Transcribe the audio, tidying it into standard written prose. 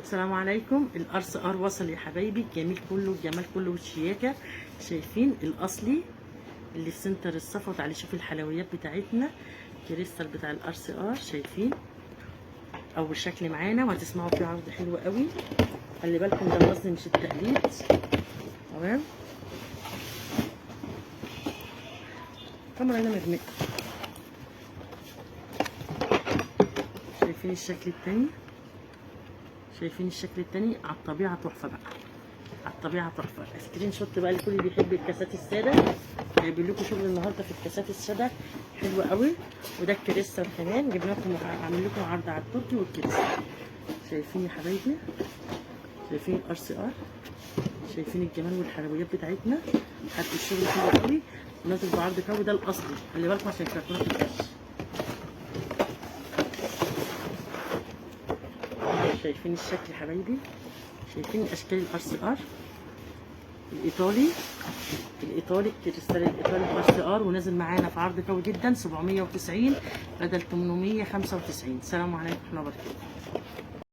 السلام عليكم. الارس ار وصل يا حبايبي، الجميل كله، الجمال كله والشياكه. شايفين الاصلي اللي في سنتر الصفا؟ وتعالي شوفي الحلويات بتاعتنا، الكريستال بتاع الارس ار. شايفين اول شكل معانا، وهتسمعوا فيه عرض حلو قوي. خلي بالكم ده القصد مش التقليد. تمام. كاميرا هنا مغمقه. شايفين الشكل التاني؟ شايفين الشكل التاني؟ على الطبيعه تحفه بقى، على الطبيعه تحفه. سكرين شوت بقى لكل اللي بيحب الكاسات الساده. جايبين لكم شغل النهارده في الكاسات الساده حلوه قوي. وده الكريستال كمان، جبنا لكم عامل لكم عرض على التركي والكريستال. شايفين يا حبايبي؟ شايفين الار سي ار؟ شايفين الجمال والحلويات بتاعتنا؟ حتى الشغل حلو قوي ونازل بعرض قوي. ده الاصلي، خلي بالكم عشان الكرتونه متبقاش. شايفين الشكل يا حبايبي؟ شايفين اشكال الار سي ار؟ الايطالي الكريستال الايطالي الار سي ار، ونازل معانا في عرض قوي جدا 790 بدل 895. السلام عليكم ورحمه الله وبركاته.